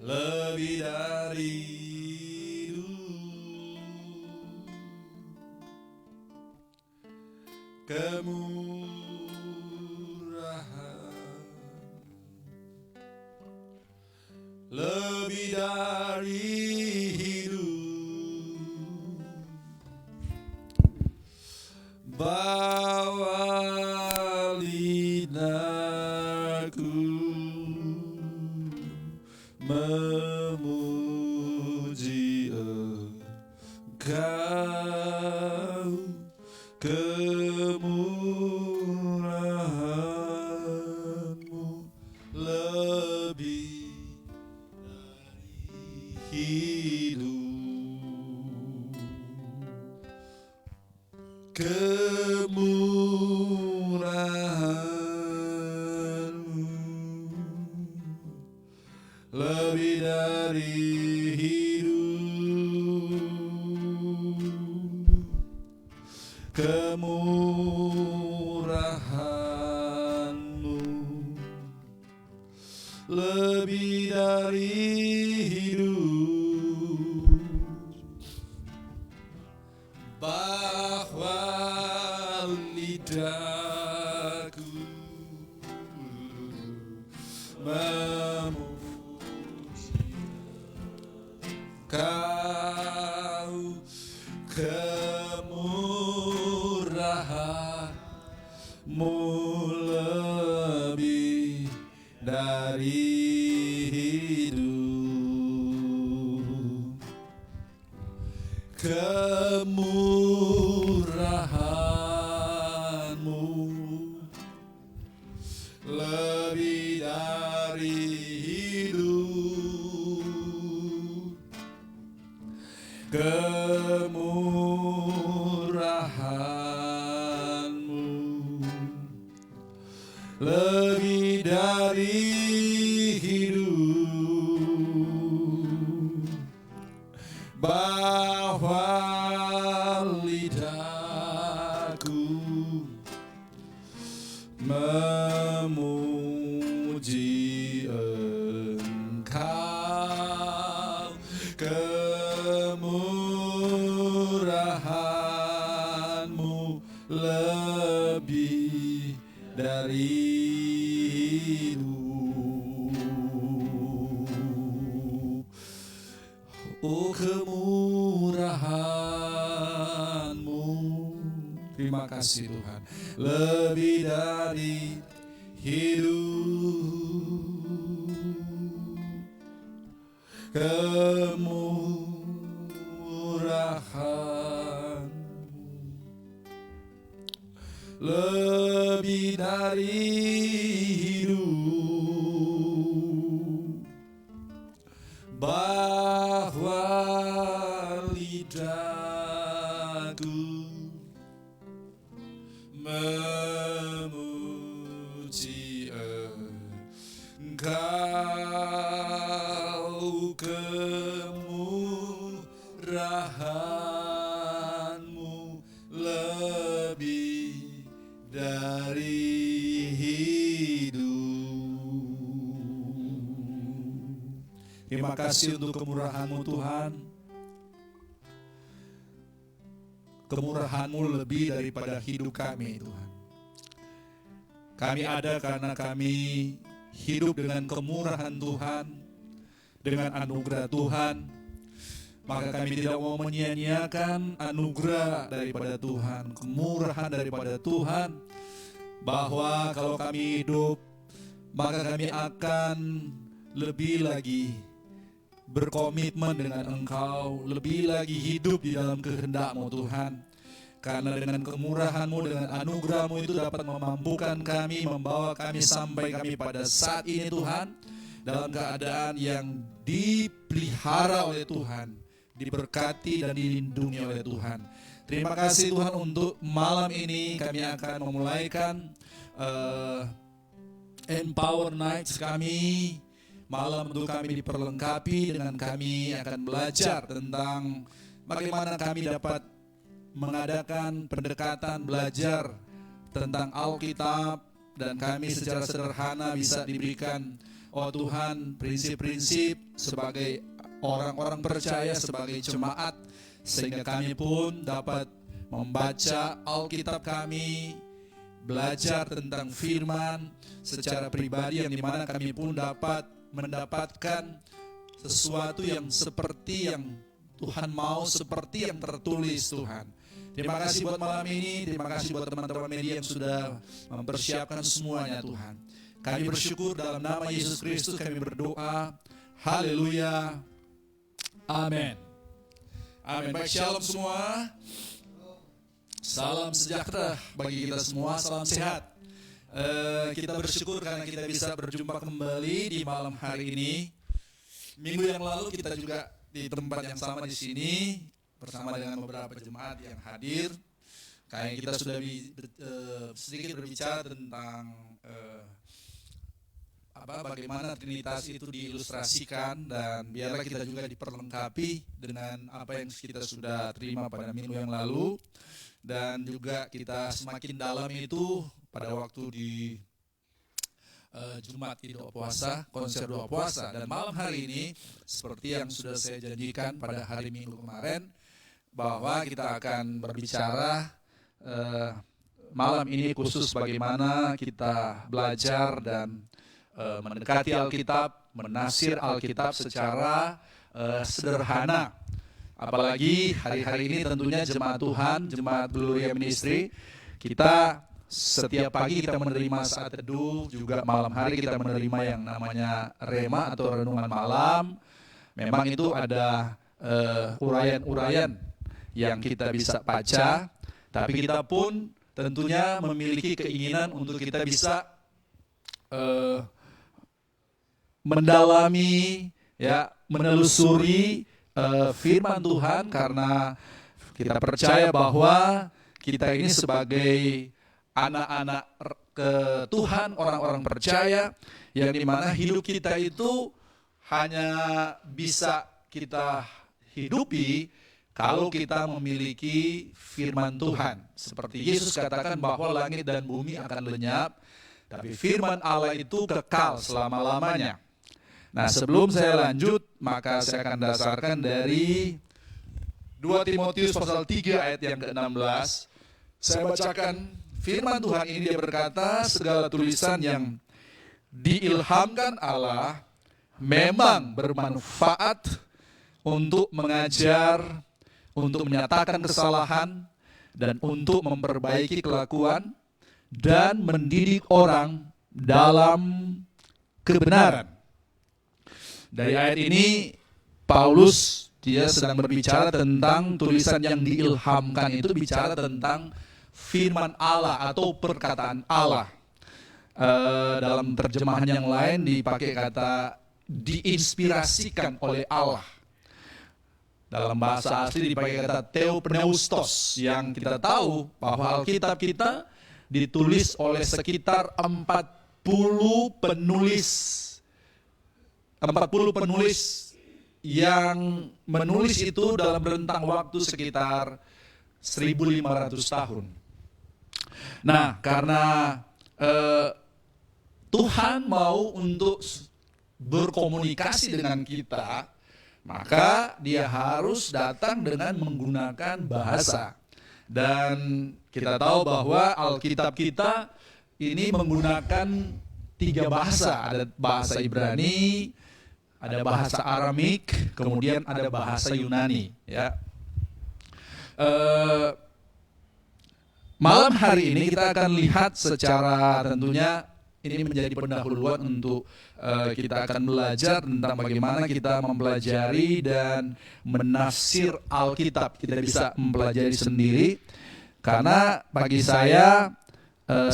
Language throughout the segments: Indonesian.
lebih dari kemurahan, lebih dari hidup, bawa lidahku memuji Engkau, kemurahan-Mu lebih dari hidup, kemurahan-Mu lebih dari hidup, kemurahan-Mu lebih dari hidup, bahwa lidahku memuji Kau, kemurahan-Mu lebih dari hidup, kemurahan-Mu lebih dari hidup, kemurahan-Mu lebih dari hidup, bahwa lidahku memuji Engkau, kemurahan-Mu lebih dari hidup. Oh, kemurahan-Mu, terima kasih Tuhan, lebih dari hidup, kemurahan-Mu lebih dari hidup, bahwa lidahku memuji Engkau, kemurahan-Mu lebih dari hidup. Terima kasih untuk kemurahan-Mu Tuhan. Kemurahan-Mu lebih daripada hidup kami Tuhan. Kami ada karena kami hidup dengan kemurahan Tuhan, dengan anugerah Tuhan. Maka kami tidak mau menyia-nyiakan anugerah daripada Tuhan, kemurahan daripada Tuhan. Bahwa kalau kami hidup, maka kami akan lebih lagi berkomitmen dengan Engkau, lebih lagi hidup di dalam kehendak-Mu Tuhan. Karena dengan kemurahan-Mu, dengan anugerah-Mu itu dapat memampukan kami, membawa kami sampai kami pada saat ini Tuhan, dalam keadaan yang dipelihara oleh Tuhan, diberkati dan dilindungi oleh Tuhan. Terima kasih Tuhan untuk malam ini kami akan memulaikan Empower Nights kami. Malam untuk kami diperlengkapi dengan kami akan belajar tentang bagaimana kami dapat mengadakan pendekatan belajar tentang Alkitab, dan kami secara sederhana bisa diberikan oh Tuhan, prinsip-prinsip sebagai orang-orang percaya, sebagai jemaat, sehingga kami pun dapat membaca Alkitab kami, belajar tentang firman secara pribadi, yang dimana kami pun dapat mendapatkan sesuatu yang seperti yang Tuhan mau, seperti yang tertulis Tuhan. Terima kasih buat malam ini, terima kasih buat teman-teman media yang sudah mempersiapkan semuanya Tuhan. Kami bersyukur dalam nama Yesus Kristus kami berdoa. Haleluya. Amin. Amin. Baik, shalom semua. Salam sejahtera bagi kita semua, salam sehat. Kita bersyukur karena kita bisa berjumpa kembali di malam hari ini. Minggu yang lalu kita juga di tempat yang sama di sini bersama dengan beberapa jemaat yang hadir. Kayak kita sudah sedikit berbicara tentang bagaimana Trinitas itu diilustrasikan, dan biarlah kita juga diperlengkapi dengan apa yang kita sudah terima pada minggu yang lalu, dan juga kita semakin dalam itu pada waktu di Jumat di doa puasa, konser doa puasa. Dan malam hari ini seperti yang sudah saya janjikan pada hari Minggu kemarin, bahwa kita akan berbicara malam ini khusus bagaimana kita belajar dan mendekati Alkitab, menafsir Alkitab secara sederhana. Apalagi hari-hari ini tentunya jemaat Tuhan, jemaat Gloria Ministry, kita setiap pagi kita menerima saat teduh, juga malam hari kita menerima yang namanya rema atau renungan malam. Memang itu ada uraian-uraian yang kita bisa baca, tapi kita pun tentunya memiliki keinginan untuk kita bisa mendalami, menelusuri firman Tuhan, karena kita percaya bahwa kita ini sebagai anak-anak ke Tuhan, orang-orang percaya, yang dimana hidup kita itu hanya bisa kita hidupi kalau kita memiliki firman Tuhan. Seperti Yesus katakan bahwa langit dan bumi akan lenyap, tapi firman Allah itu kekal selama-lamanya. Nah, sebelum saya lanjut, maka saya akan dasarkan dari 2 Timotius pasal 3 ayat yang ke-16. Saya bacakan firman Tuhan ini, dia berkata, segala tulisan yang diilhamkan Allah memang bermanfaat untuk mengajar, untuk menyatakan kesalahan, dan untuk memperbaiki kelakuan, dan mendidik orang dalam kebenaran. Dari ayat ini, Paulus dia sedang berbicara tentang tulisan yang diilhamkan, itu bicara tentang firman Allah atau perkataan Allah. Dalam terjemahan yang lain dipakai kata diinspirasikan oleh Allah. Dalam bahasa asli dipakai kata theopneustos, yang kita tahu bahwa Alkitab kita ditulis oleh sekitar 40 penulis yang menulis itu dalam rentang waktu sekitar 1.500 tahun. Nah, karena Tuhan mau untuk berkomunikasi dengan kita, maka dia harus datang dengan menggunakan bahasa. Dan kita tahu bahwa Alkitab kita ini menggunakan 3 bahasa. Ada bahasa Ibrani, ada bahasa Aramik, kemudian ada bahasa Yunani. Malam hari ini kita akan lihat secara tentunya ini menjadi pendahuluan untuk kita akan belajar tentang bagaimana kita mempelajari dan menafsir Alkitab. Kita bisa mempelajari sendiri, karena bagi saya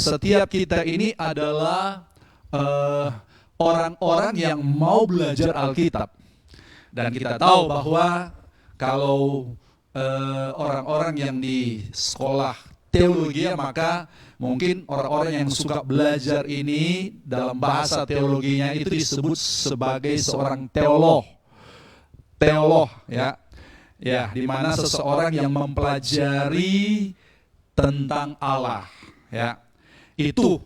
setiap kita ini adalah orang-orang yang mau belajar Alkitab. Dan kita tahu bahwa kalau orang-orang yang di sekolah teologi, maka mungkin orang-orang yang suka belajar ini dalam bahasa teologinya itu disebut sebagai seorang teolog, di mana seseorang yang mempelajari tentang Allah, itu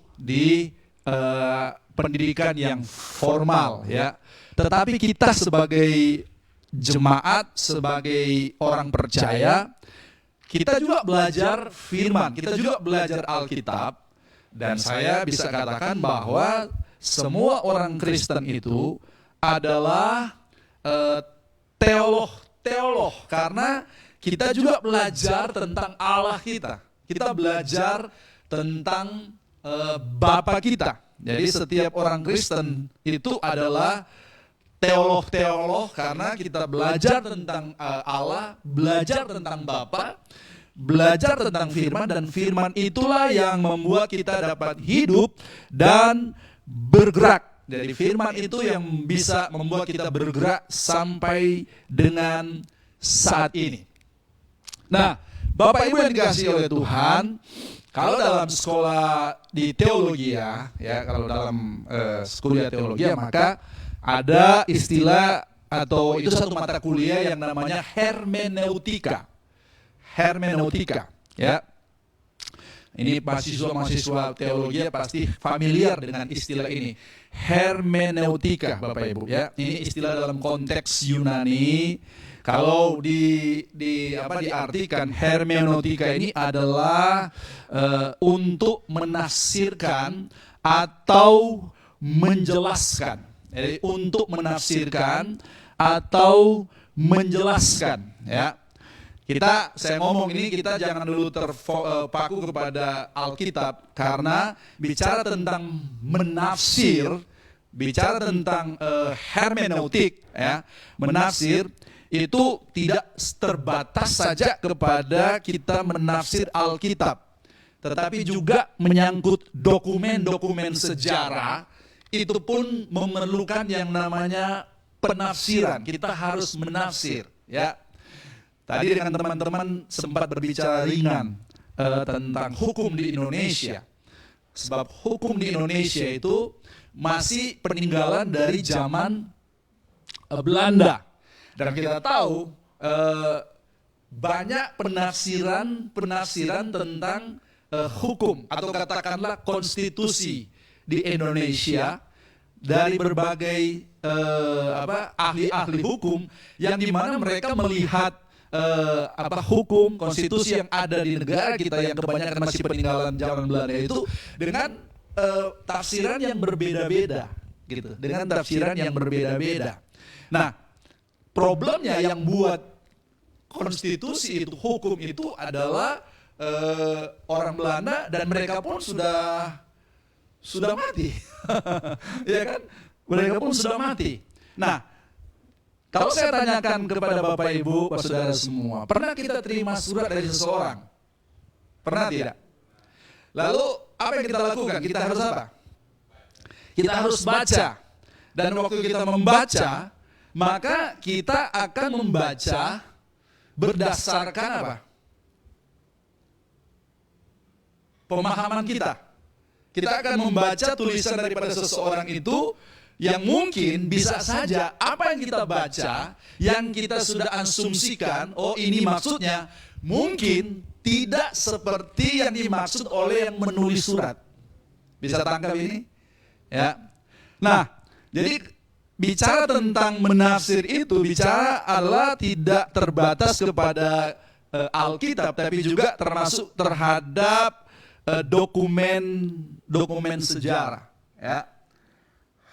pendidikan yang formal ya. Tetapi kita sebagai jemaat, sebagai orang percaya, kita juga belajar firman, kita juga belajar Alkitab. Dan saya bisa katakan bahwa semua orang Kristen itu adalah teolog, karena kita juga belajar tentang Allah kita. Kita belajar tentang Bapa kita. Jadi setiap orang Kristen itu adalah teolog karena kita belajar tentang Allah, belajar tentang Bapa, belajar tentang firman, dan firman itulah yang membuat kita dapat hidup dan bergerak. Jadi firman itu yang bisa membuat kita bergerak sampai dengan saat ini. Nah, Bapak Ibu yang dikasihi oleh Tuhan, kalau dalam sekolah di teologi ya kalau dalam kuliah teologi, maka ada istilah atau itu satu mata kuliah yang namanya hermeneutika. Hermeneutika, ya. Ini mahasiswa teologi pasti familiar dengan istilah ini. Hermeneutika, Bapak Ibu ya. Ini istilah dalam konteks Yunani. Kalau diartikan hermeneutika ini adalah untuk menafsirkan atau menjelaskan. Jadi untuk menafsirkan atau menjelaskan ya. Saya ngomong ini, kita jangan dulu terpaku kepada Alkitab, karena bicara tentang menafsir, bicara tentang hermeneutik ya, menafsir itu tidak terbatas saja kepada kita menafsir Alkitab, tetapi juga menyangkut dokumen-dokumen sejarah. Itu pun memerlukan yang namanya penafsiran. Kita harus menafsir ya. Tadi dengan teman-teman sempat berbicara ringan tentang hukum di Indonesia. Sebab hukum di Indonesia itu masih peninggalan dari zaman Belanda. Dan kita tahu banyak penafsiran tentang hukum atau katakanlah konstitusi di Indonesia dari berbagai ahli-ahli hukum, yang dimana mereka melihat hukum konstitusi yang ada di negara kita yang kebanyakan masih peninggalan zaman Belanda itu dengan tafsiran yang berbeda-beda gitu, dengan tafsiran yang berbeda-beda. Nah, problemnya yang buat konstitusi itu, hukum itu adalah orang Belanda, dan mereka pun sudah mati. Ya kan? Mereka pun sudah mati. Nah, kalau saya tanyakan kepada Bapak Ibu, Bapak Saudara semua, pernah kita terima surat dari seseorang? Pernah tidak? Lalu apa yang kita lakukan? Kita harus apa? Kita harus baca. Dan waktu kita membaca, maka kita akan membaca berdasarkan apa? Pemahaman kita. Kita akan membaca tulisan daripada seseorang itu yang mungkin bisa saja apa yang kita baca, yang kita sudah asumsikan, oh ini maksudnya, mungkin tidak seperti yang dimaksud oleh yang menulis surat. Bisa tangkap ini? Ya. Nah, jadi bicara tentang menafsir itu, bicara adalah tidak terbatas kepada Alkitab, tapi juga termasuk terhadap dokumen sejarah, ya,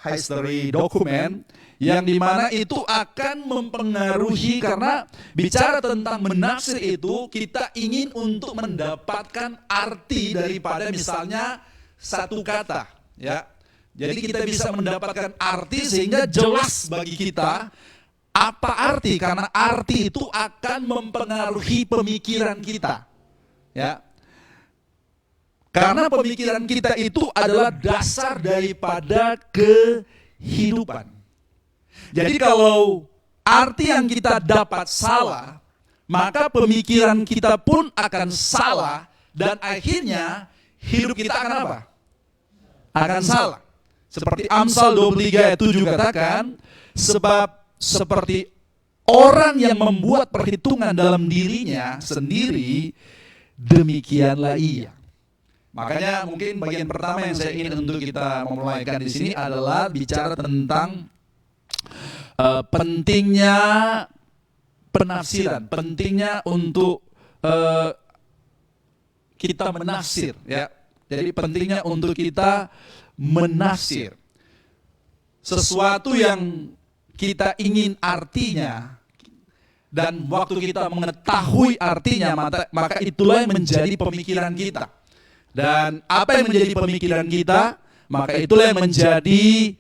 history dokumen, yang dimana itu akan mempengaruhi, karena bicara tentang menafsir itu kita ingin untuk mendapatkan arti daripada misalnya satu kata, ya. Jadi kita bisa mendapatkan arti sehingga jelas bagi kita apa arti, karena arti itu akan mempengaruhi pemikiran kita, ya. Karena pemikiran kita itu adalah dasar daripada kehidupan. Jadi kalau arti yang kita dapat salah, maka pemikiran kita pun akan salah, dan akhirnya hidup kita akan apa? Akan salah. Seperti Amsal 23 ayat 7 katakan, sebab seperti orang yang membuat perhitungan dalam dirinya sendiri, demikianlah ia. Makanya mungkin bagian pertama yang saya ingin untuk kita memulaikan di sini adalah bicara tentang pentingnya penafsiran, pentingnya untuk kita menafsir, ya. Jadi pentingnya untuk kita menafsir sesuatu yang kita ingin artinya, dan waktu kita mengetahui artinya, maka itulah yang menjadi pemikiran kita. Dan apa yang menjadi pemikiran kita, maka itulah yang menjadi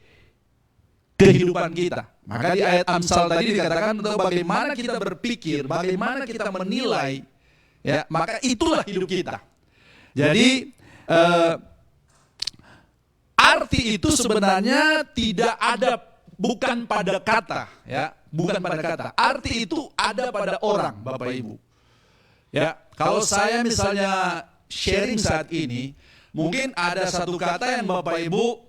kehidupan kita. Maka di ayat Amsal tadi dikatakan tentang bagaimana kita berpikir, bagaimana kita menilai, ya, maka itulah hidup kita. Jadi arti itu sebenarnya tidak ada, bukan pada kata, ya, bukan pada kata. Arti itu ada pada orang, Bapak Ibu. Ya, kalau saya misalnya sharing saat ini, mungkin ada satu kata yang Bapak Ibu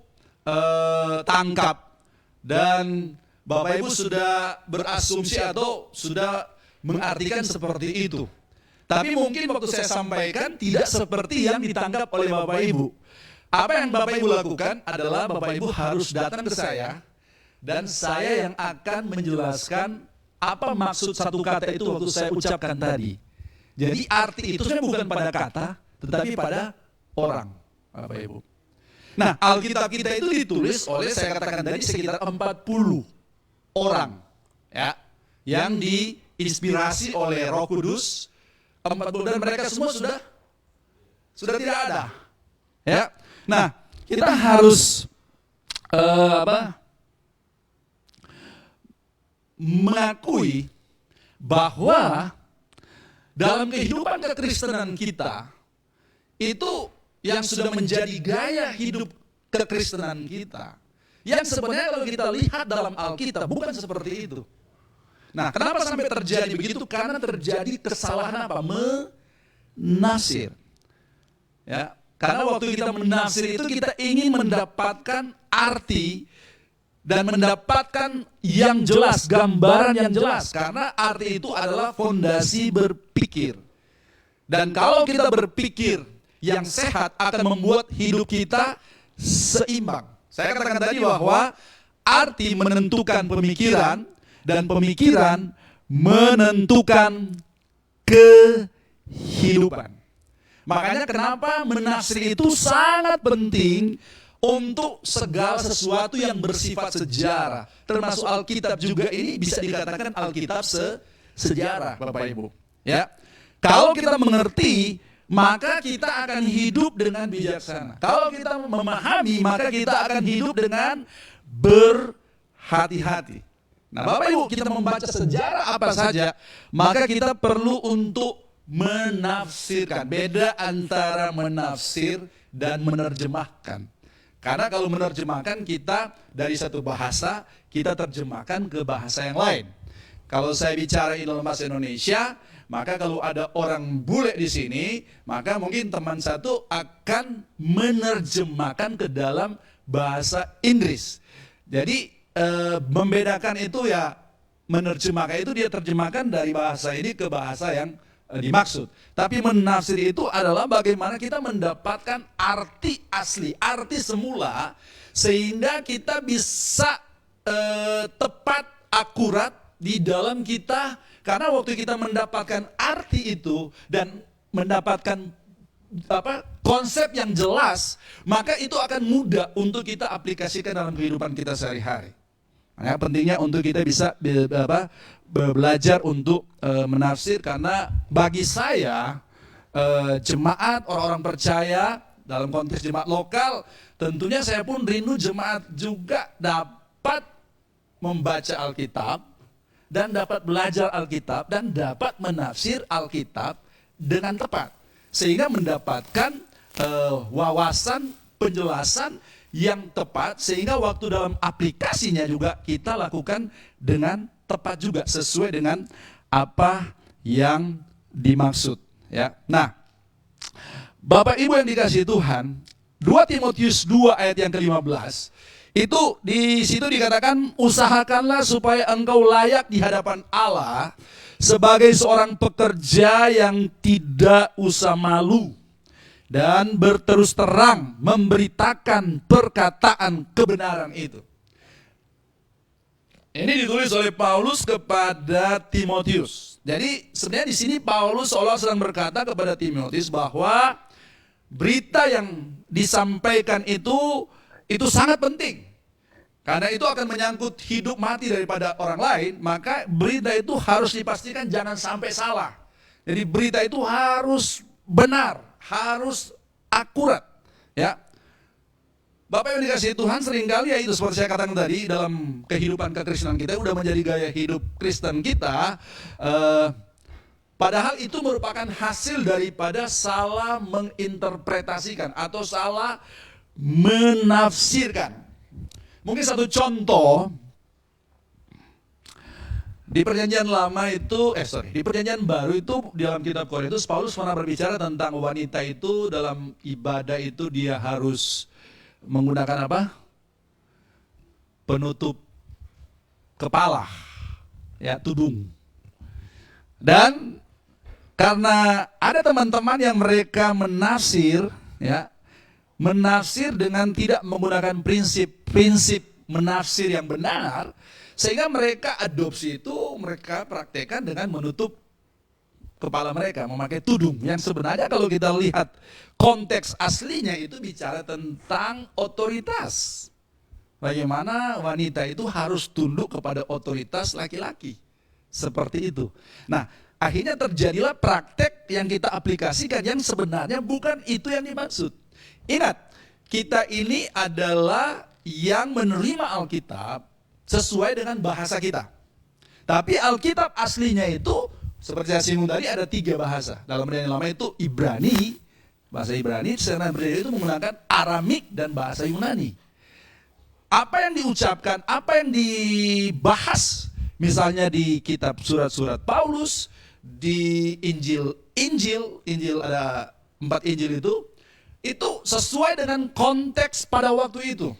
tangkap dan Bapak Ibu sudah berasumsi atau sudah mengartikan seperti itu. Tapi mungkin waktu saya sampaikan tidak seperti yang ditangkap oleh Bapak Ibu. Apa yang Bapak Ibu lakukan adalah Bapak Ibu harus datang ke saya, dan saya yang akan menjelaskan apa maksud satu kata itu waktu saya ucapkan tadi. Jadi arti itu sebenarnya bukan pada kata, tetapi pada orang, Bapak Ibu. Nah, Alkitab kita itu ditulis oleh, saya katakan tadi, sekitar 40 orang, ya, yang diinspirasi oleh Roh Kudus. 40, dan mereka semua sudah tidak ada, ya. Nah, kita harus mengakui bahwa dalam kehidupan kekristenan kita itu yang sudah menjadi gaya hidup kekristenan kita, yang sebenarnya kalau kita lihat dalam Alkitab bukan seperti itu. Nah, kenapa sampai terjadi begitu? Karena terjadi kesalahan apa? Menafsir. Ya, karena waktu kita menafsir itu kita ingin mendapatkan arti dan mendapatkan yang jelas, gambaran yang jelas. Karena arti itu adalah fondasi berpikir. Dan kalau kita berpikir yang sehat akan membuat hidup kita seimbang. Saya katakan tadi bahwa arti menentukan pemikiran, dan pemikiran menentukan kehidupan. Makanya kenapa menafsir itu sangat penting untuk segala sesuatu yang bersifat sejarah. Termasuk Alkitab juga, ini bisa dikatakan Alkitab sejarah, Bapak Ibu. Ya, kalau kita mengerti, maka kita akan hidup dengan bijaksana. Kalau kita memahami, maka kita akan hidup dengan berhati-hati. Nah, Bapak Ibu, kita membaca sejarah apa saja, maka kita perlu untuk menafsirkan. Beda antara menafsir dan menerjemahkan. Karena kalau menerjemahkan, kita dari satu bahasa, kita terjemahkan ke bahasa yang lain. Kalau saya bicara dalam bahasa Indonesia, maka kalau ada orang bule di sini, maka mungkin teman satu akan menerjemahkan ke dalam bahasa Inggris. Jadi membedakan itu, ya, menerjemahkan itu dia terjemahkan dari bahasa ini ke bahasa yang dimaksud. Tapi menafsir itu adalah bagaimana kita mendapatkan arti asli, arti semula, sehingga kita bisa tepat, akurat di dalam kita. Karena waktu kita mendapatkan arti itu dan mendapatkan konsep yang jelas, maka itu akan mudah untuk kita aplikasikan dalam kehidupan kita sehari-hari. Nah, pentingnya untuk kita bisa belajar untuk menafsir, karena bagi saya jemaat, orang-orang percaya dalam konteks jemaat lokal, tentunya saya pun rindu jemaat juga dapat membaca Alkitab dan dapat belajar Alkitab dan dapat menafsir Alkitab dengan tepat, sehingga mendapatkan wawasan, penjelasan yang tepat, sehingga waktu dalam aplikasinya juga kita lakukan dengan tepat juga, sesuai dengan apa yang dimaksud, ya. Nah, Bapak Ibu yang dikasihi Tuhan, 2 Timotius 2 ayat yang ke-15 itu di situ dikatakan, usahakanlah supaya engkau layak di hadapan Allah sebagai seorang pekerja yang tidak usah malu, dan berterus terang memberitakan perkataan kebenaran itu. Ini ditulis oleh Paulus kepada Timotius. Jadi sebenarnya di sini Paulus seolah sedang berkata kepada Timotius bahwa berita yang disampaikan itu sangat penting. Karena itu akan menyangkut hidup mati daripada orang lain, maka berita itu harus dipastikan jangan sampai salah. Jadi berita itu harus benar, harus akurat, ya. Bapak yang dikasihi Tuhan, seringkali ya itu seperti saya katakan tadi, dalam kehidupan kekristenan kita udah menjadi gaya hidup Kristen kita, padahal itu merupakan hasil daripada salah menginterpretasikan atau salah menafsirkan. Mungkin satu contoh, di perjanjian lama itu, di perjanjian baru itu di dalam kitab Korintus, Paulus pernah berbicara tentang wanita itu dalam ibadah itu dia harus menggunakan apa? Penutup kepala, ya, tudung. Dan karena ada teman-teman yang mereka menafsir, ya, menafsir dengan tidak menggunakan prinsip menafsir yang benar, sehingga mereka adopsi itu mereka praktekkan dengan menutup kepala mereka, memakai tudung. Yang sebenarnya kalau kita lihat konteks aslinya itu bicara tentang otoritas. Bagaimana wanita itu harus tunduk kepada otoritas laki-laki. Seperti itu. Nah, akhirnya terjadilah praktek yang kita aplikasikan yang sebenarnya bukan itu yang dimaksud. Ingat, kita ini adalah yang menerima Alkitab sesuai dengan bahasa kita. Tapi Alkitab aslinya itu, seperti saya singgung tadi, ada 3 bahasa. Dalam perjanjian lama itu Ibrani, bahasa Ibrani, sedangkan perjanjian itu menggunakan Aramik dan bahasa Yunani. Apa yang diucapkan, apa yang dibahas, misalnya di kitab surat-surat Paulus, di Injil ada 4 Injil itu sesuai dengan konteks pada waktu itu.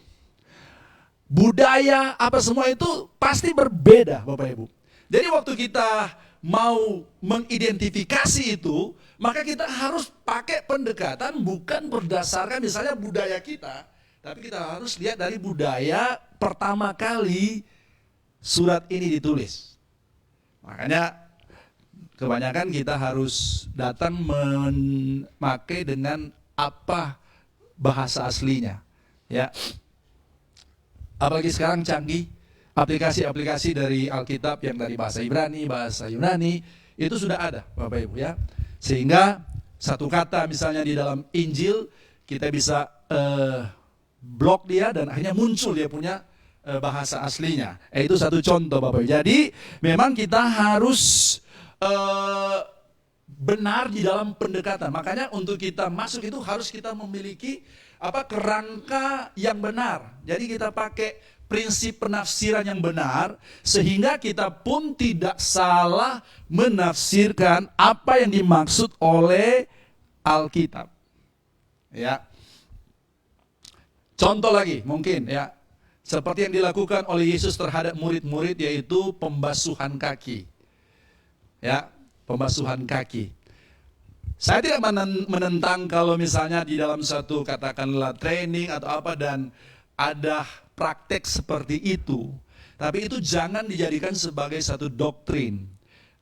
Budaya, apa semua itu pasti berbeda, Bapak Ibu. Jadi waktu kita mau mengidentifikasi itu, maka kita harus pakai pendekatan bukan berdasarkan misalnya budaya kita, tapi kita harus lihat dari budaya pertama kali surat ini ditulis. Makanya kebanyakan kita harus datang memakai dengan apa bahasa aslinya, ya. Apalagi sekarang canggih, aplikasi-aplikasi dari Alkitab yang dari bahasa Ibrani, bahasa Yunani, itu sudah ada, Bapak Ibu, ya. Sehingga satu kata misalnya di dalam Injil, kita bisa blok dia dan akhirnya muncul dia punya bahasa aslinya. Itu satu contoh, Bapak Ibu. Jadi memang kita harus benar di dalam pendekatan. Makanya untuk kita masuk itu harus kita memiliki kerangka yang benar. Jadi kita pakai prinsip penafsiran yang benar sehingga kita pun tidak salah menafsirkan apa yang dimaksud oleh Alkitab. Ya. Contoh lagi mungkin, ya. Seperti yang dilakukan oleh Yesus terhadap murid-murid, yaitu pembasuhan kaki. Ya, pembasuhan kaki. Saya tidak menentang kalau misalnya di dalam satu katakanlah training atau apa dan ada praktek seperti itu. Tapi itu jangan dijadikan sebagai satu doktrin.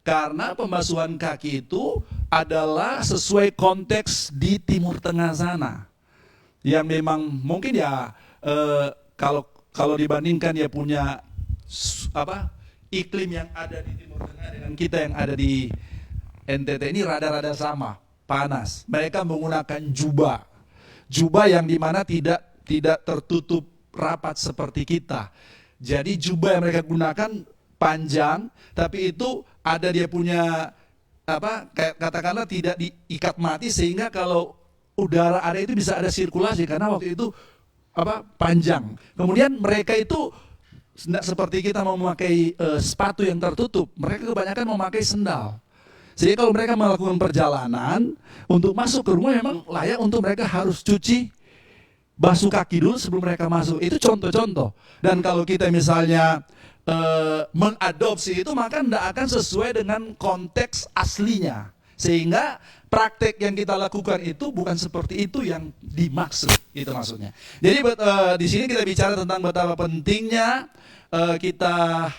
Karena pembasuhan kaki itu adalah sesuai konteks di Timur Tengah sana. Yang memang mungkin ya kalau dibandingkan ya punya iklim yang ada di Timur Tengah dengan kita yang ada di NTT ini rada-rada sama. Panas. Mereka menggunakan jubah yang dimana tidak tertutup rapat seperti kita. Jadi jubah yang mereka gunakan panjang, tapi itu ada dia punya katakanlah tidak diikat mati sehingga kalau udara ada itu bisa ada sirkulasi karena waktu itu panjang. Kemudian mereka itu tidak seperti kita memakai sepatu yang tertutup. Mereka kebanyakan memakai sendal. Jadi kalau mereka melakukan perjalanan, untuk masuk ke rumah memang layak untuk mereka harus cuci, basuh kaki dulu sebelum mereka masuk. Itu contoh-contoh. Dan kalau kita misalnya mengadopsi itu, maka tidak akan sesuai dengan konteks aslinya. Sehingga praktek yang kita lakukan itu bukan seperti itu yang dimaksud, itu maksudnya. Jadi di sini kita bicara tentang betapa pentingnya kita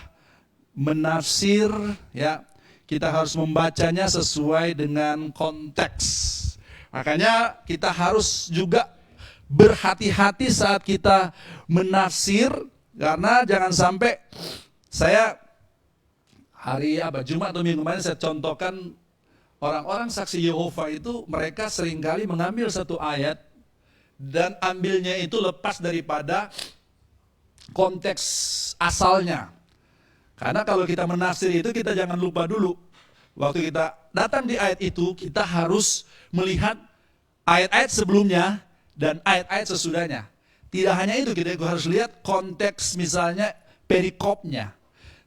menafsir, ya. Kita harus membacanya sesuai dengan konteks. Makanya kita harus juga berhati-hati saat kita menafsir, karena jangan sampai saya Jumat atau Minggu kemarin saya contohkan orang-orang saksi Yehova itu mereka seringkali mengambil satu ayat dan ambilnya itu lepas daripada konteks asalnya. Karena kalau kita menafsir itu kita jangan lupa dulu. Waktu kita datang di ayat itu kita harus melihat ayat-ayat sebelumnya dan ayat-ayat sesudahnya. Tidak hanya itu, kita harus lihat konteks misalnya perikopnya.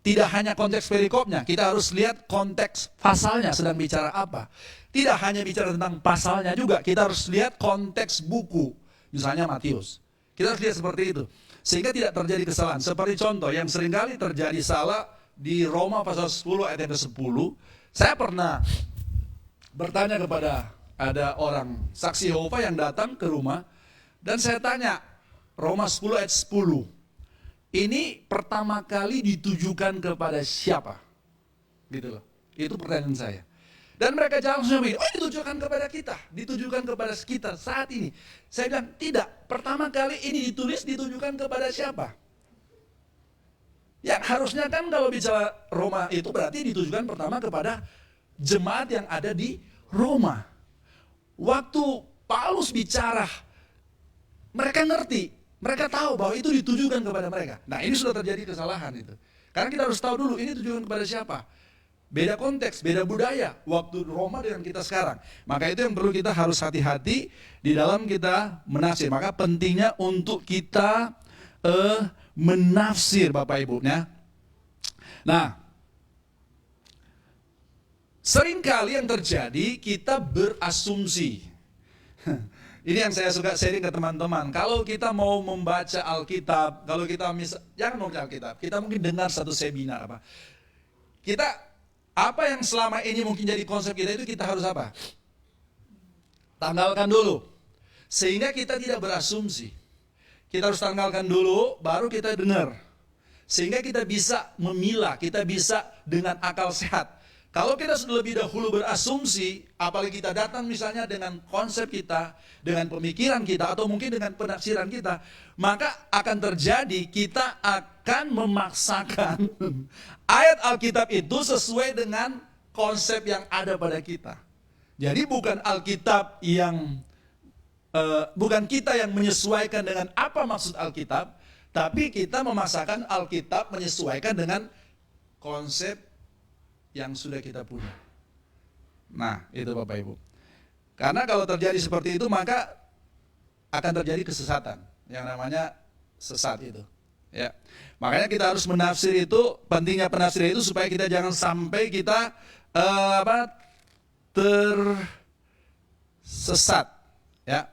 Tidak hanya konteks perikopnya, kita harus lihat konteks pasalnya sedang bicara apa. Tidak hanya bicara tentang pasalnya juga, kita harus lihat konteks buku. Misalnya Matius. Kita harus lihat seperti itu. Sehingga tidak terjadi kesalahan. Seperti contoh yang seringkali terjadi salah di Roma pasal 10 ayat yang ke-10. Saya pernah bertanya kepada ada orang saksi Yehova yang datang ke rumah. Dan saya tanya, Roma 10 ayat 10. Ini pertama kali ditujukan kepada siapa? Gitu loh. Itu pertanyaan saya. Dan mereka jawab semua begini, oh ditujukan kepada kita. Ditujukan kepada kita saat ini. Saya bilang, tidak. Pertama kali ini ditujukan kepada siapa? Yang harusnya kan kalau bicara Roma itu berarti ditujukan pertama kepada jemaat yang ada di Roma. Waktu Paulus bicara, mereka ngerti. Mereka tahu bahwa itu ditujukan kepada mereka. Nah ini sudah terjadi kesalahan itu. Karena kita harus tahu dulu ini tujuan kepada siapa. Beda konteks, beda budaya. Waktu Roma dengan kita sekarang. Maka itu yang perlu kita harus hati-hati di dalam kita menafsir. Maka pentingnya untuk kita menafsir Bapak Ibu. Nah, seringkali yang terjadi kita berasumsi. Ini yang saya suka sharing ke teman-teman. Kalau kita mau membaca Alkitab, kalau kita jangan mau baca Alkitab, kita mungkin dengar satu seminar apa. Apa yang selama ini mungkin jadi konsep kita itu kita harus apa? Tanggalkan dulu. Sehingga kita tidak berasumsi. Kita harus tanggalkan dulu, baru kita dengar. Sehingga kita bisa memilah, kita bisa dengan akal sehat. Kalau kita sudah lebih dahulu berasumsi, apalagi kita datang misalnya dengan konsep kita, dengan pemikiran kita, atau mungkin dengan penafsiran kita, maka akan terjadi kita akan memaksakan ayat Alkitab itu sesuai dengan konsep yang ada pada kita. Jadi bukan Alkitab yang, bukan kita yang menyesuaikan dengan apa maksud Alkitab, tapi kita memaksakan Alkitab menyesuaikan dengan konsep yang sudah kita punya. Nah, itu Bapak Ibu. Karena kalau terjadi seperti itu, maka akan terjadi kesesatan. Yang namanya sesat itu. Ya. Makanya kita harus menafsir itu, pentingnya penafsiran itu supaya kita jangan sampai kita tersesat. Ya.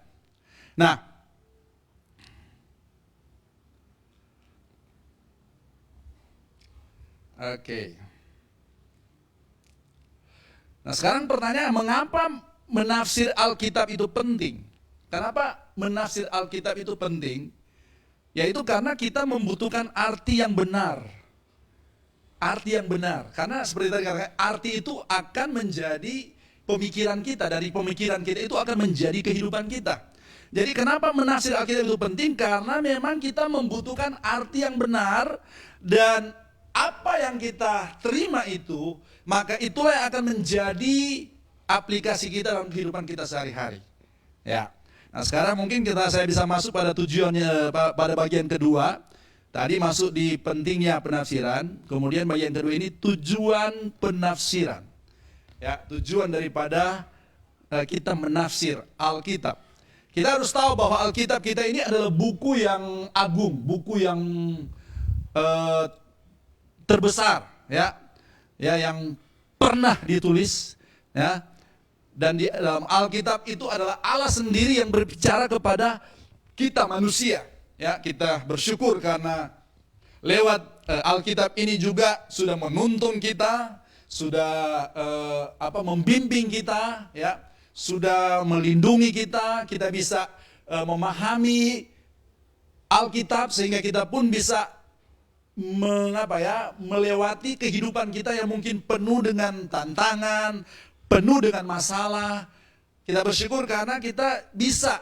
Nah, oke. Nah sekarang pertanyaan, mengapa menafsir Alkitab itu penting? Kenapa menafsir Alkitab itu penting? Yaitu karena kita membutuhkan arti yang benar. Arti yang benar. Karena seperti tadi katakan, arti itu akan menjadi pemikiran kita. Dari pemikiran kita itu akan menjadi kehidupan kita. Jadi kenapa menafsir Alkitab itu penting? Karena memang kita membutuhkan arti yang benar. Dan apa yang kita terima itu, maka itulah yang akan menjadi aplikasi kita dalam kehidupan kita sehari-hari. Ya. Nah sekarang mungkin saya bisa masuk pada tujuannya, pada bagian kedua. Tadi masuk di pentingnya penafsiran, kemudian bagian kedua ini tujuan penafsiran. Ya, tujuan daripada kita menafsir Alkitab. Kita harus tahu bahwa Alkitab kita ini adalah buku yang agung, buku yang terbesar, ya yang pernah ditulis, ya. Dan di dalam Alkitab itu adalah Allah sendiri yang berbicara kepada kita manusia, ya. Kita bersyukur karena lewat Alkitab ini juga sudah menuntun kita, sudah membimbing kita, ya. sudah melindungi kita, kita bisa memahami Alkitab sehingga kita pun bisa melewati kehidupan kita yang mungkin penuh dengan tantangan, penuh dengan masalah. Kita bersyukur karena kita bisa,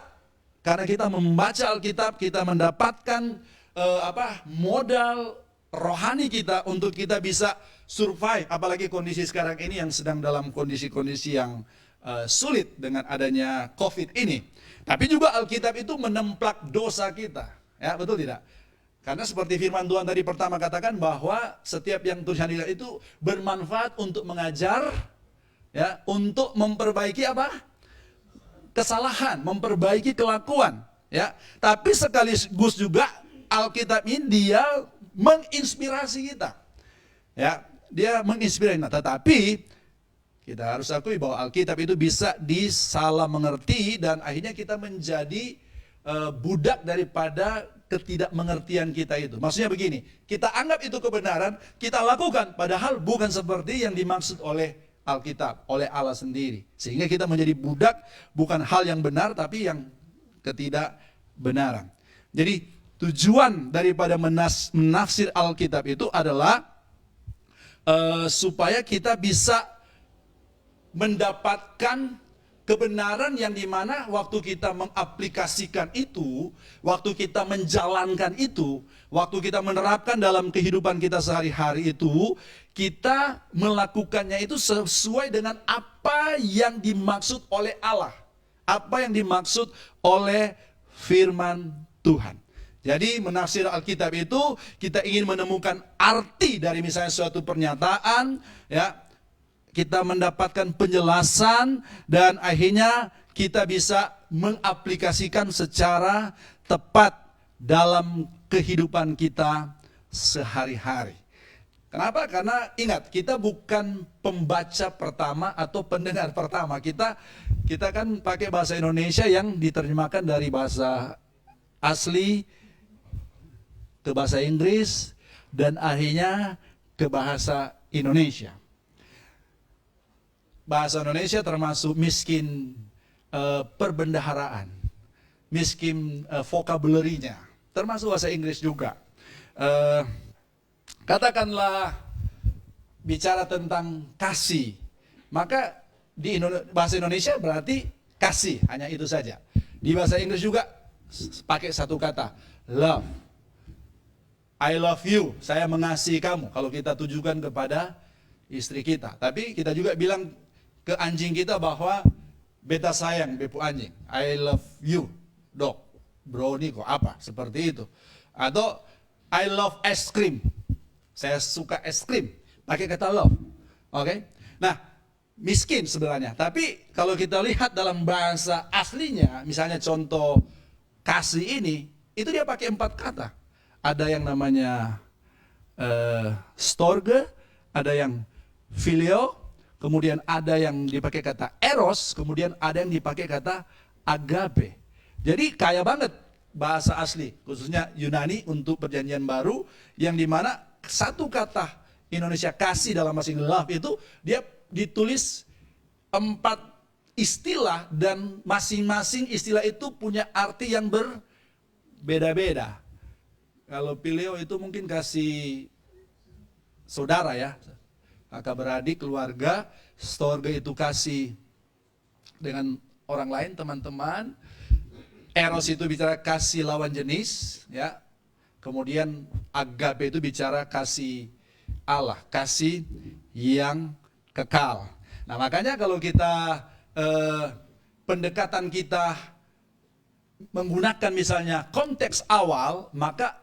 karena kita membaca Alkitab, kita mendapatkan modal rohani kita untuk kita bisa survive, apalagi kondisi sekarang ini yang sedang dalam kondisi-kondisi yang sulit dengan adanya COVID ini. Tapi juga Alkitab itu menemplak dosa kita, ya betul tidak? Karena seperti firman Tuhan tadi pertama katakan bahwa setiap yang Tuhan itu bermanfaat untuk mengajar, ya, untuk memperbaiki kesalahan, memperbaiki kelakuan, ya. Tapi sekaligus juga Alkitab ini dia menginspirasi kita, ya, dia menginspirasi. Nah, tetapi kita harus akui bahwa Alkitab itu bisa disalah mengerti dan akhirnya kita menjadi budak daripada ketidakmengertian kita itu. Maksudnya begini, kita anggap itu kebenaran, kita lakukan, padahal bukan seperti yang dimaksud oleh Alkitab, oleh Allah sendiri. Sehingga kita menjadi budak, bukan hal yang benar, tapi yang ketidakbenaran. Jadi tujuan daripada menafsir Alkitab itu adalah supaya kita bisa mendapatkan kebenaran yang dimana waktu kita mengaplikasikan itu, waktu kita menjalankan itu, waktu kita menerapkan dalam kehidupan kita sehari-hari itu, kita melakukannya itu sesuai dengan apa yang dimaksud oleh Allah, apa yang dimaksud oleh firman Tuhan. Jadi menafsir Alkitab itu kita ingin menemukan arti dari misalnya suatu pernyataan, ya. Kita mendapatkan penjelasan dan akhirnya kita bisa mengaplikasikan secara tepat dalam kehidupan kita sehari-hari. Kenapa? Karena ingat, kita bukan pembaca pertama atau pendengar pertama. Kita kan pakai bahasa Indonesia yang diterjemahkan dari bahasa asli ke bahasa Inggris dan akhirnya ke bahasa Indonesia. Bahasa Indonesia termasuk miskin perbendaharaan, miskin vocabulary-nya, termasuk bahasa Inggris juga. Katakanlah bicara tentang kasih, maka di bahasa Indonesia berarti kasih, hanya itu saja. Di bahasa Inggris juga pakai satu kata, love. I love you, saya mengasihi kamu, kalau kita tujukan kepada istri kita. Tapi kita juga bilang ke anjing kita bahwa beta sayang bepu anjing, I love you dog, brownie kok apa, seperti itu. Atau I love ice cream, saya suka es krim, pakai kata love. Oke? Nah, miskin sebenarnya, tapi kalau kita lihat dalam bahasa aslinya, misalnya contoh kasih ini, itu dia pakai 4 kata. Ada yang namanya storge, ada yang filio, kemudian ada yang dipakai kata eros, kemudian ada yang dipakai kata agape. Jadi kaya banget bahasa asli, khususnya Yunani untuk perjanjian baru, yang dimana satu kata Indonesia kasih dalam bahasa Inggris love itu, dia ditulis 4 istilah dan masing-masing istilah itu punya arti yang berbeda-beda. Kalau pileo itu mungkin kasih saudara ya, kakak beradik, keluarga. Storge itu kasih dengan orang lain, teman-teman. Eros itu bicara kasih lawan jenis, ya. Kemudian agape itu bicara kasih Allah, kasih yang kekal. Nah, makanya kalau kita pendekatan kita menggunakan misalnya konteks awal, maka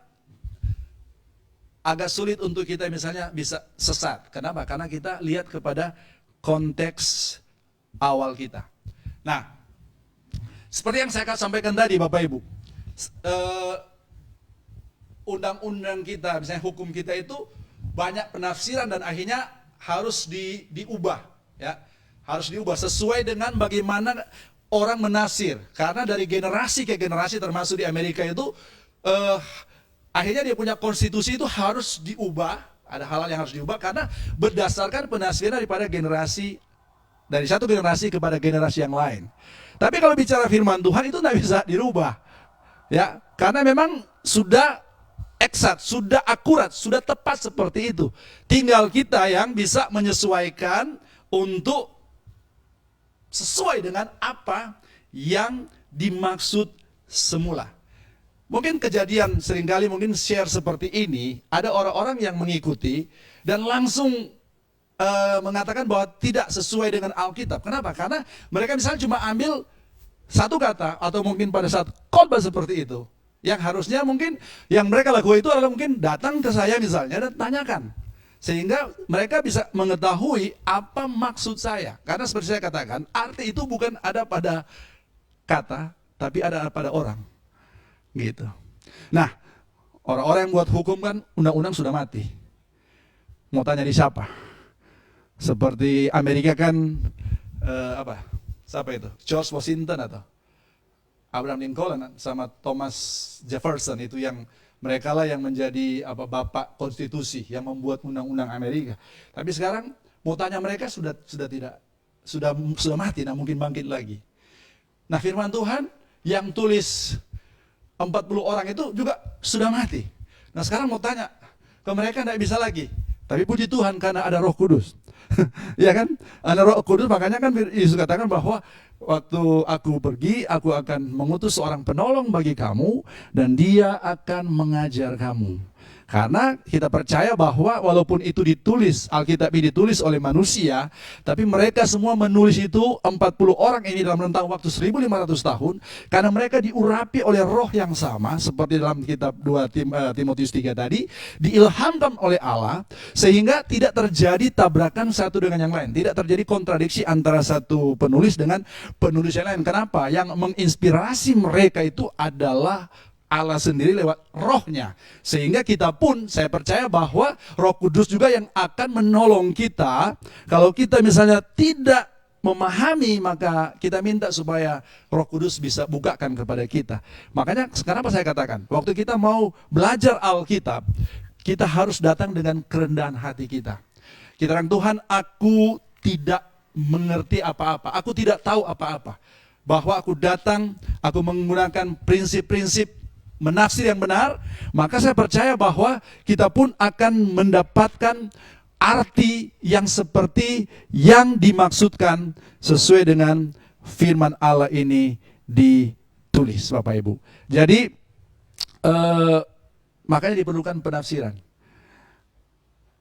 agak sulit untuk kita misalnya bisa sesat. Kenapa? Karena kita lihat kepada konteks awal kita. Nah, seperti yang saya sampaikan tadi Bapak Ibu, undang-undang kita, misalnya hukum kita itu banyak penafsiran dan akhirnya harus diubah, ya, harus diubah sesuai dengan bagaimana orang menafsir. Karena dari generasi ke generasi, termasuk di Amerika itu, akhirnya dia punya konstitusi itu harus diubah, ada hal-hal yang harus diubah karena berdasarkan penafsiran daripada generasi dari satu generasi kepada generasi yang lain. Tapi kalau bicara firman Tuhan itu tidak bisa dirubah. Ya, karena memang sudah eksakt, sudah akurat, sudah tepat seperti itu. Tinggal kita yang bisa menyesuaikan untuk sesuai dengan apa yang dimaksud semula. Mungkin kejadian seringkali mungkin share seperti ini, ada orang-orang yang mengikuti dan langsung mengatakan bahwa tidak sesuai dengan Alkitab. Kenapa? Karena mereka misalnya cuma ambil satu kata atau mungkin pada saat khotbah seperti itu, yang harusnya mungkin yang mereka lakukan itu adalah mungkin datang ke saya misalnya dan tanyakan, sehingga mereka bisa mengetahui apa maksud saya. Karena seperti saya katakan, arti itu bukan ada pada kata, tapi ada pada orang. Gitu. Nah, orang-orang yang buat hukum kan undang-undang sudah mati. Mau tanya di siapa? Seperti Amerika kan siapa itu? George Washington atau Abraham Lincoln sama Thomas Jefferson, itu yang mereka lah yang menjadi bapak konstitusi yang membuat undang-undang Amerika. Tapi sekarang mau tanya mereka sudah mati, nah mungkin bangkit lagi. Nah, firman Tuhan yang tulis 40 orang itu juga sudah mati. Nah, sekarang mau tanya ke mereka tidak bisa lagi. Tapi puji Tuhan karena ada Roh Kudus. Ya kan? Ada Roh Kudus, makanya kan Yesus katakan bahwa waktu aku pergi, aku akan mengutus seorang penolong bagi kamu dan dia akan mengajar kamu. Karena kita percaya bahwa walaupun itu ditulis, Alkitab ini ditulis oleh manusia, tapi mereka semua menulis itu 40 orang ini dalam rentang waktu 1500 tahun, karena mereka diurapi oleh roh yang sama, seperti dalam kitab 2 Timotius 3 tadi, diilhamkan oleh Allah, sehingga tidak terjadi tabrakan satu dengan yang lain, tidak terjadi kontradiksi antara satu penulis dengan penulis yang lain. Kenapa? Yang menginspirasi mereka itu adalah Allah sendiri lewat rohnya. Sehingga kita pun, saya percaya bahwa Roh Kudus juga yang akan menolong kita. Kalau kita misalnya tidak memahami, maka kita minta supaya Roh Kudus bisa bukakan kepada kita. Makanya kenapa saya katakan, waktu kita mau belajar Alkitab, kita harus datang dengan kerendahan hati kita. Kita bilang, Tuhan, aku tidak mengerti apa-apa, aku tidak tahu apa-apa. Bahwa aku datang, aku menggunakan prinsip-prinsip menafsir yang benar, maka saya percaya bahwa kita pun akan mendapatkan arti yang seperti yang dimaksudkan sesuai dengan firman Allah ini ditulis, Bapak Ibu. Jadi makanya diperlukan penafsiran.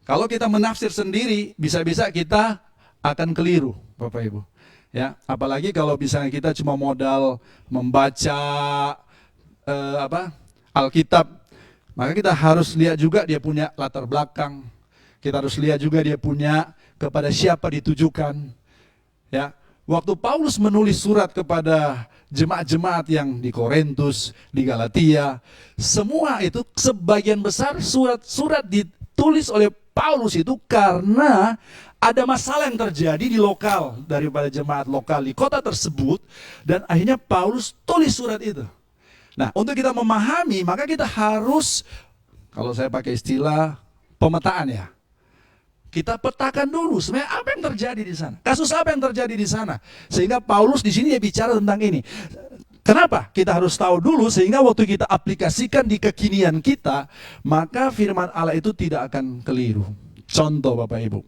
Kalau kita menafsir sendiri, bisa-bisa kita akan keliru, Bapak Ibu. Ya, apalagi kalau misalnya kita cuma modal membaca Alkitab, maka kita harus lihat juga dia punya latar belakang. Kita harus lihat juga dia punya kepada siapa ditujukan. Ya, waktu Paulus menulis surat kepada jemaat-jemaat yang di Korintus, di Galatia, semua itu sebagian besar surat-surat ditulis oleh Paulus itu karena ada masalah yang terjadi di lokal daripada jemaat lokal di kota tersebut, dan akhirnya Paulus tulis surat itu. Nah, untuk kita memahami, maka kita harus, kalau saya pakai istilah pemetaan ya, kita petakan dulu sebenarnya apa yang terjadi di sana, kasus apa yang terjadi di sana, sehingga Paulus di sini dia bicara tentang ini. Kenapa? Kita harus tahu dulu sehingga waktu kita aplikasikan di kekinian kita, maka firman Allah itu tidak akan keliru. Contoh Bapak Ibu,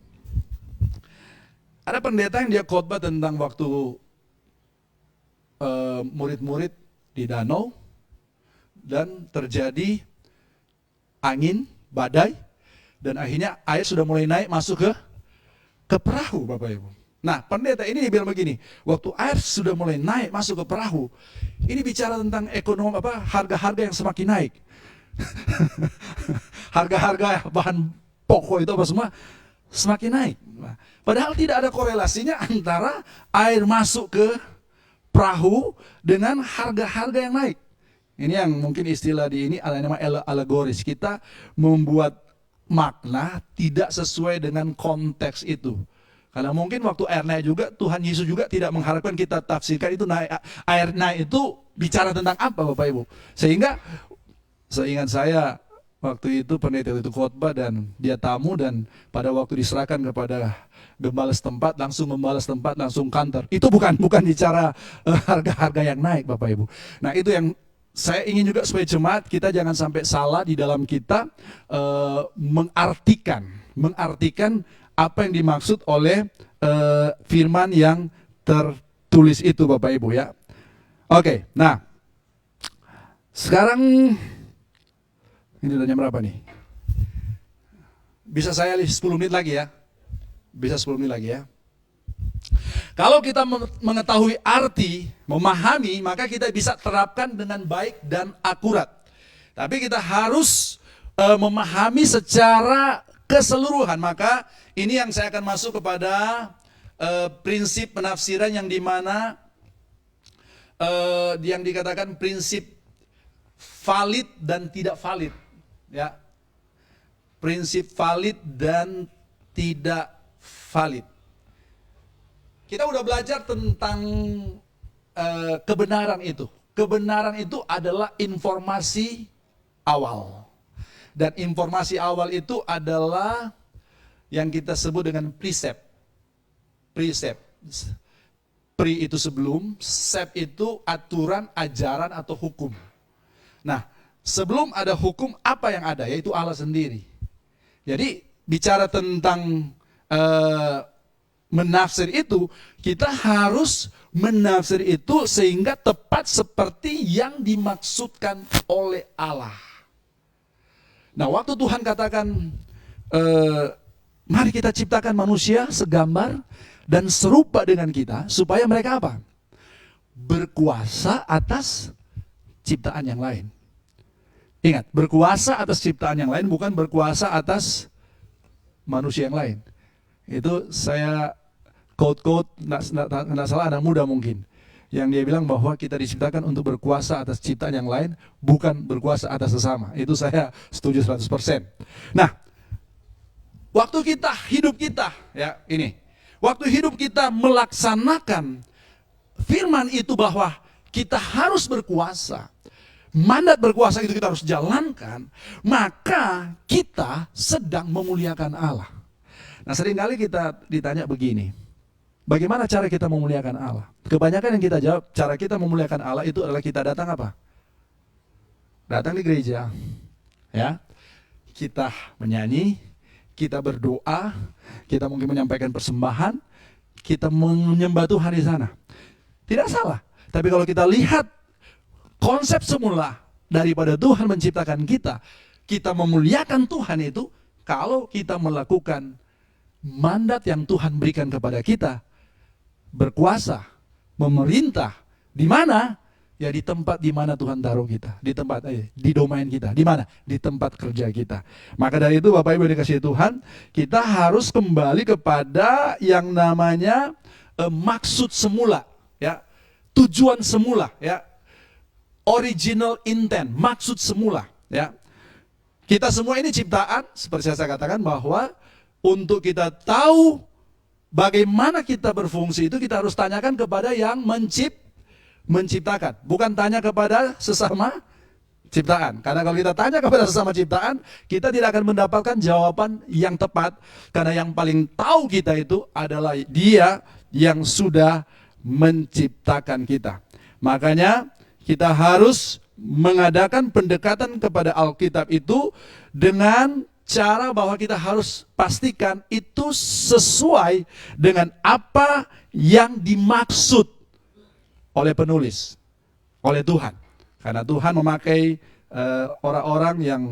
ada pendeta yang dia khotbah tentang waktu murid-murid di danau, dan terjadi angin, badai, dan akhirnya air sudah mulai naik masuk ke perahu, Bapak Ibu. Nah, pendeta ini bilang begini, waktu air sudah mulai naik masuk ke perahu, ini bicara tentang ekonomi harga-harga yang semakin naik. Harga-harga bahan pokok itu semua semakin naik. Nah, padahal tidak ada korelasinya antara air masuk ke perahu dengan harga-harga yang naik. Ini yang mungkin istilah di ini namanya alegoris. Kita membuat makna tidak sesuai dengan konteks itu. Karena mungkin waktu air naik juga, Tuhan Yesus juga tidak mengharapkan kita tafsirkan itu naik, air naik itu bicara tentang apa, Bapak Ibu. Sehingga seingat saya Waktu itu pendeta itu khotbah dan dia tamu, dan pada waktu diserahkan kepada gembala setempat langsung kantor. Itu bukan bicara harga-harga yang naik, Bapak Ibu. Nah, itu yang saya ingin juga supaya jemaat kita jangan sampai salah di dalam kita mengartikan apa yang dimaksud oleh firman yang tertulis itu, Bapak Ibu ya. Oke, nah sekarang ini udah jam berapa nih? Bisa saya 10 menit lagi ya? Bisa 10 menit lagi ya? Kalau kita mengetahui arti, memahami, maka kita bisa terapkan dengan baik dan akurat. Tapi kita harus memahami secara keseluruhan. Maka ini yang saya akan masuk kepada prinsip penafsiran yang dimana yang dikatakan prinsip valid dan tidak valid. Ya, prinsip valid dan tidak valid. Kita udah belajar tentang kebenaran itu. Kebenaran itu adalah informasi awal. Dan informasi awal itu adalah yang kita sebut dengan precept. Precept. Pri itu sebelum, sep itu aturan, ajaran atau hukum. Nah, sebelum ada hukum, apa yang ada? Yaitu Allah sendiri. Jadi bicara tentang menafsir itu, kita harus menafsir itu sehingga tepat seperti yang dimaksudkan oleh Allah. Nah, waktu Tuhan katakan, mari kita ciptakan manusia segambar dan serupa dengan kita, supaya mereka apa? Berkuasa atas ciptaan yang lain. Ingat, berkuasa atas ciptaan yang lain, bukan berkuasa atas manusia yang lain. Itu saya quote-quote, nggak salah anak muda mungkin, yang dia bilang bahwa kita diciptakan untuk berkuasa atas ciptaan yang lain, bukan berkuasa atas sesama. Itu saya setuju 100%. Nah, waktu kita, hidup kita, ya ini, waktu hidup kita melaksanakan firman itu bahwa kita harus berkuasa, mandat berkuasa itu kita harus jalankan, maka kita sedang memuliakan Allah. Nah, seringkali kita ditanya begini, bagaimana cara kita memuliakan Allah? Kebanyakan yang kita jawab, cara kita memuliakan Allah itu adalah kita datang apa? Datang di gereja, ya. Kita menyanyi, kita berdoa, kita mungkin menyampaikan persembahan, kita menyembah Tuhan di sana. Tidak salah. Tapi kalau kita lihat konsep semula daripada Tuhan menciptakan kita, kita memuliakan Tuhan itu kalau kita melakukan mandat yang Tuhan berikan kepada kita, berkuasa, memerintah, di mana? Ya di tempat di mana Tuhan taruh kita, di tempat di domain kita, di mana? Di tempat kerja kita. Maka dari itu Bapak Ibu dikasihi Tuhan, kita harus kembali kepada yang namanya maksud semula, ya, tujuan semula, ya, original intent, maksud semula, ya. Kita semua ini ciptaan, seperti saya katakan bahwa untuk kita tahu bagaimana kita berfungsi itu kita harus tanyakan kepada yang menciptakan, bukan tanya kepada sesama ciptaan. Karena kalau kita tanya kepada sesama ciptaan, kita tidak akan mendapatkan jawaban yang tepat, karena yang paling tahu kita itu adalah Dia yang sudah menciptakan kita. Makanya kita harus mengadakan pendekatan kepada Alkitab itu dengan cara bahwa kita harus pastikan itu sesuai dengan apa yang dimaksud oleh penulis, oleh Tuhan. Karena Tuhan memakai orang-orang yang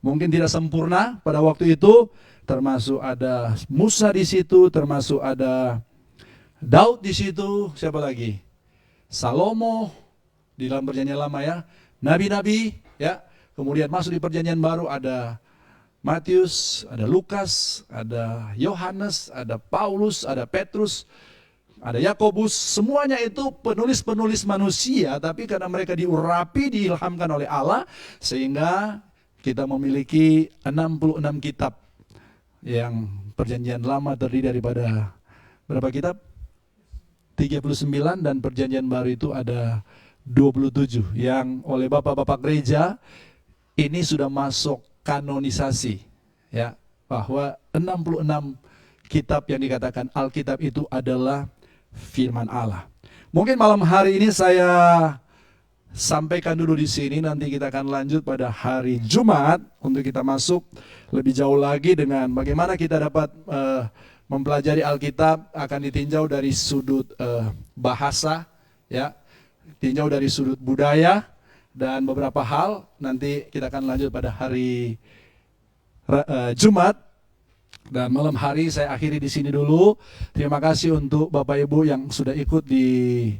mungkin tidak sempurna pada waktu itu, termasuk ada Musa di situ, termasuk ada Daud di situ, siapa lagi? Salomo di dalam perjanjian lama, ya, nabi-nabi, ya. Kemudian masuk di perjanjian baru ada Matius, ada Lukas, ada Yohanes, ada Paulus, ada Petrus, ada Yakobus. Semuanya itu penulis-penulis manusia, tapi karena mereka diurapi, diilhamkan oleh Allah, sehingga kita memiliki 66 kitab. Yang perjanjian lama terdiri daripada berapa kitab? 39, dan perjanjian baru itu ada 27, yang oleh bapak-bapak gereja ini sudah masuk kanonisasi, ya, bahwa 66 kitab yang dikatakan Alkitab itu adalah firman Allah. Mungkin malam hari ini saya sampaikan dulu di sini, nanti kita akan lanjut pada hari Jumat untuk kita masuk lebih jauh lagi dengan bagaimana kita dapat mempelajari Alkitab. Akan ditinjau dari sudut bahasa, ya, tinjau dari sudut budaya dan beberapa hal. Nanti kita akan lanjut pada hari Jumat. Dan malam hari saya akhiri di sini dulu. Terima kasih untuk Bapak Ibu yang sudah ikut di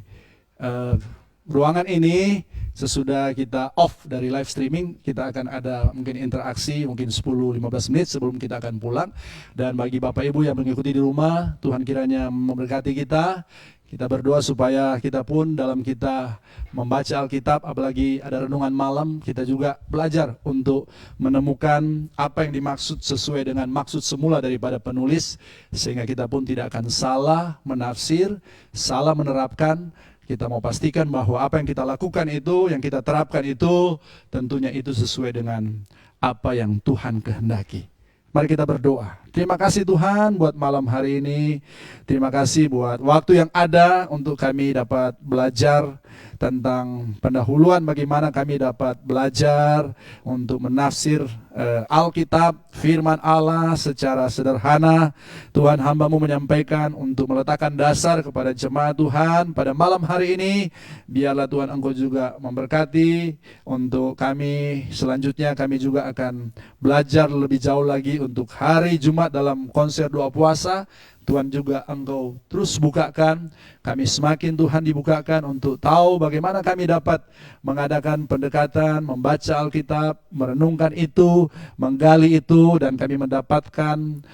ruangan ini. Sesudah kita off dari live streaming, kita akan ada mungkin interaksi mungkin 10-15 menit sebelum kita akan pulang. Dan bagi Bapak Ibu yang mengikuti di rumah, Tuhan kiranya memberkati kita. Kita berdoa supaya kita pun dalam kita membaca Alkitab, apalagi ada renungan malam, kita juga belajar untuk menemukan apa yang dimaksud sesuai dengan maksud semula daripada penulis, sehingga kita pun tidak akan salah menafsir, salah menerapkan. Kita mau pastikan bahwa apa yang kita lakukan itu, yang kita terapkan itu, tentunya itu sesuai dengan apa yang Tuhan kehendaki. Mari kita berdoa. Terima kasih Tuhan buat malam hari ini. Terima kasih buat waktu yang ada untuk kami dapat belajar tentang pendahuluan, bagaimana kami dapat belajar untuk menafsir Alkitab, firman Allah secara sederhana. Tuhan, hamba-Mu menyampaikan untuk meletakkan dasar kepada jemaat Tuhan pada malam hari ini. Biarlah Tuhan Engkau juga memberkati untuk kami. Selanjutnya kami juga akan belajar lebih jauh lagi untuk hari Jumat dalam konser doa puasa. Tuhan juga Engkau terus bukakan, kami semakin Tuhan dibukakan untuk tahu bagaimana kami dapat mengadakan pendekatan, membaca Alkitab, merenungkan itu, menggali itu, dan kami mendapatkan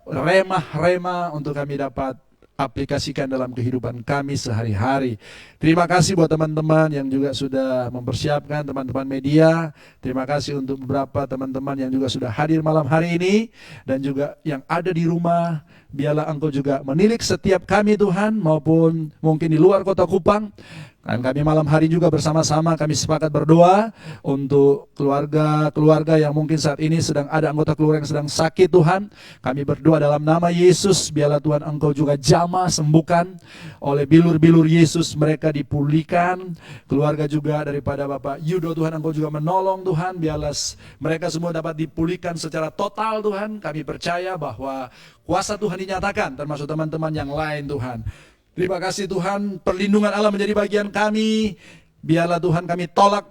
remah-remah untuk kami dapat aplikasikan dalam kehidupan kami sehari-hari. Terima kasih buat teman-teman yang juga sudah mempersiapkan, teman-teman media. Terima kasih untuk beberapa teman-teman yang juga sudah hadir malam hari ini, dan juga yang ada di rumah. Biarlah Engkau juga menilik setiap kami Tuhan, maupun mungkin di luar kota Kupang. Dan kami malam hari juga bersama-sama kami sepakat berdoa untuk keluarga-keluarga yang mungkin saat ini sedang ada anggota keluarga yang sedang sakit Tuhan. Kami berdoa dalam nama Yesus, biarlah Tuhan Engkau juga jamah sembuhkan oleh bilur-bilur Yesus, mereka dipulihkan. Keluarga juga daripada Bapak Yudo Tuhan, Engkau juga menolong Tuhan, biarlah mereka semua dapat dipulihkan secara total Tuhan. Kami percaya bahwa kuasa Tuhan dinyatakan, termasuk teman-teman yang lain Tuhan. Terima kasih Tuhan, perlindungan Allah menjadi bagian kami. Biarlah Tuhan kami tolak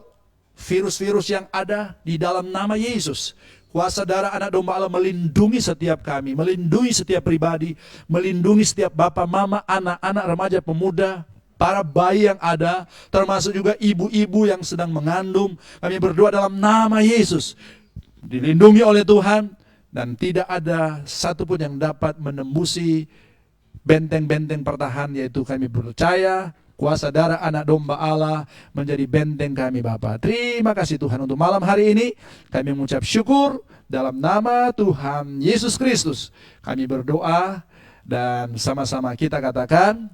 virus-virus yang ada di dalam nama Yesus. Kuasa darah anak domba Allah melindungi setiap kami, melindungi setiap pribadi, melindungi setiap bapak, mama, anak-anak, remaja, pemuda, para bayi yang ada, termasuk juga ibu-ibu yang sedang mengandung. Kami berdoa dalam nama Yesus, dilindungi oleh Tuhan, dan tidak ada satupun yang dapat menembusi benteng-benteng pertahanan, yaitu kami percaya kuasa darah anak domba Allah menjadi benteng kami Bapa. Terima kasih Tuhan untuk malam hari ini. Kami mengucap syukur dalam nama Tuhan Yesus Kristus. Kami berdoa dan sama-sama kita katakan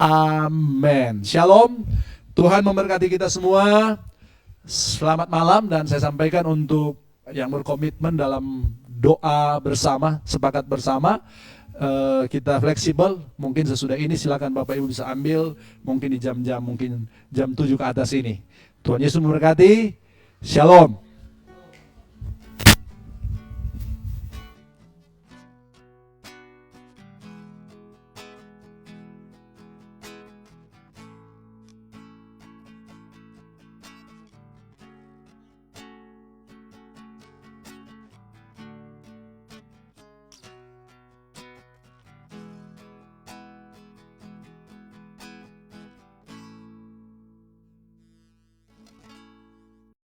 amin. Shalom. Tuhan memberkati kita semua. Selamat malam, dan saya sampaikan untuk yang berkomitmen dalam doa bersama, sepakat bersama. Kita fleksibel, mungkin sesudah ini silakan Bapak Ibu bisa ambil, mungkin di jam-jam, mungkin jam 7 ke atas ini. Tuhan Yesus memberkati. Shalom.